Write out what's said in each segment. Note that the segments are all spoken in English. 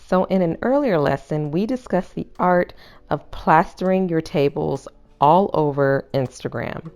So in an earlier lesson, we discussed the art of plastering your tables all over Instagram.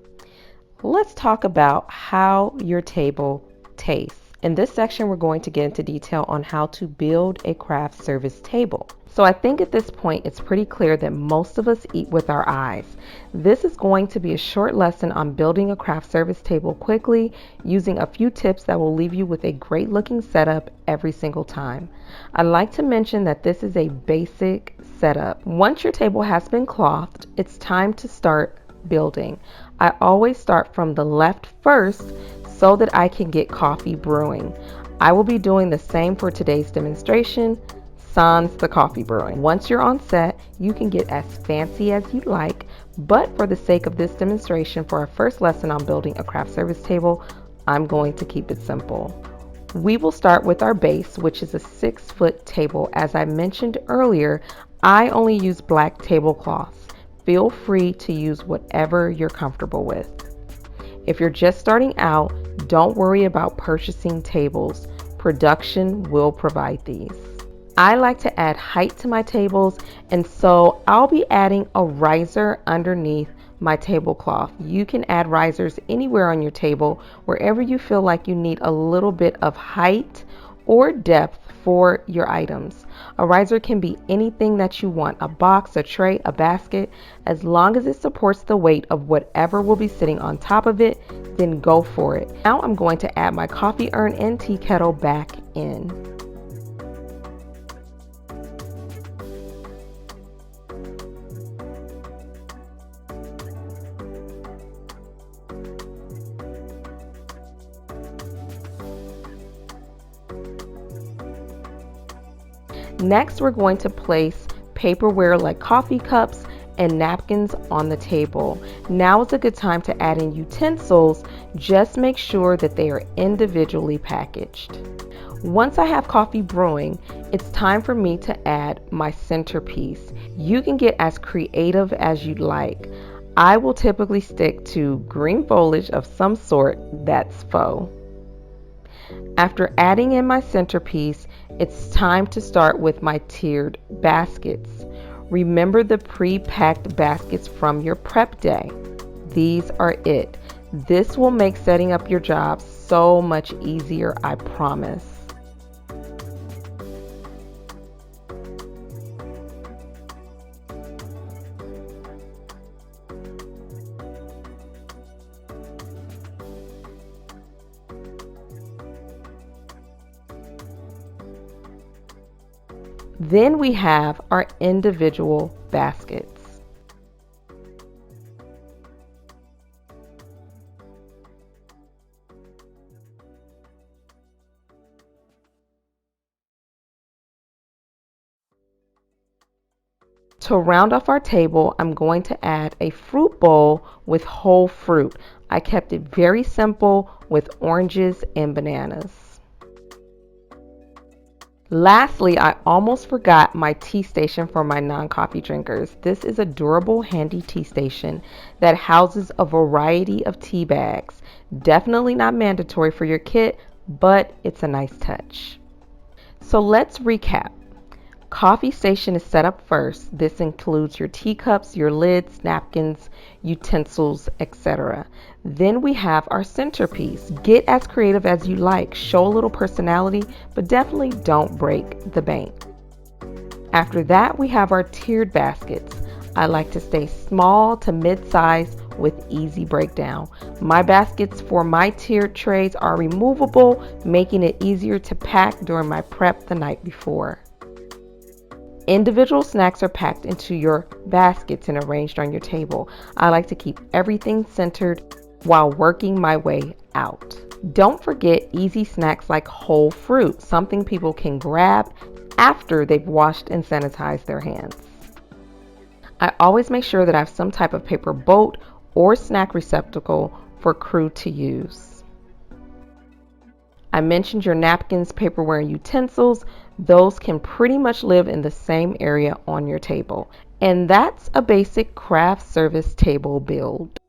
Let's talk about how your table tastes. In this section, we're going to get into detail on how to build a craft service table. So I think at this point, it's pretty clear that most of us eat with our eyes. This is going to be a short lesson on building a craft service table quickly, using a few tips that will leave you with a great looking setup every single time. I'd like to mention that this is a basic setup. Once your table has been clothed, it's time to start building. I always start from the left first so that I can get coffee brewing. I will be doing the same for today's demonstration, sans the coffee brewing. Once you're on set, you can get as fancy as you'd like, but for the sake of this demonstration for our first lesson on building a craft service table, I'm going to keep it simple. We will start with our base, which is a 6-foot table. As I mentioned earlier, I only use black tablecloths. Feel free to use whatever you're comfortable with. If you're just starting out, don't worry about purchasing tables. Production will provide these. I like to add height to my tables, and so I'll be adding a riser underneath my tablecloth. You can add risers anywhere on your table, wherever you feel like you need a little bit of height or depth for your items. A riser can be anything that you want, a box, a tray, a basket. As long as it supports the weight of whatever will be sitting on top of it, then go for it. Now I'm going to add my coffee urn and tea kettle back in. Next, we're going to place paperware like coffee cups and napkins on the table. Now is a good time to add in utensils. Just make sure that they are individually packaged. Once I have coffee brewing, it's time for me to add my centerpiece. You can get as creative as you'd like. I will typically stick to green foliage of some sort that's faux. After adding in my centerpiece, it's time to start with my tiered baskets. Remember the pre-packed baskets from your prep day. These are it. This will make setting up your job so much easier, I promise. Then we have our individual baskets. To round off our table, I'm going to add a fruit bowl with whole fruit. I kept it very simple with oranges and bananas. Lastly, I almost forgot my tea station for my non-coffee drinkers. This is a durable, handy tea station that houses a variety of tea bags. Definitely not mandatory for your kit, but it's a nice touch. So let's recap. Coffee station is set up first. This includes your teacups, your lids, napkins, utensils, etc. Then we have our centerpiece. Get as creative as you like. Show a little personality, but definitely don't break the bank. After that, we have our tiered baskets. I like to stay small to mid-size with easy breakdown. My baskets for my tiered trays are removable, making it easier to pack during my prep the night before. Individual snacks are packed into your baskets and arranged on your table. I like to keep everything centered while working my way out. Don't forget easy snacks like whole fruit, something people can grab after they've washed and sanitized their hands. I always make sure that I have some type of paper boat or snack receptacle for crew to use. I mentioned your napkins, paperware, and utensils. Those can pretty much live in the same area on your table. And that's a basic craft service table build.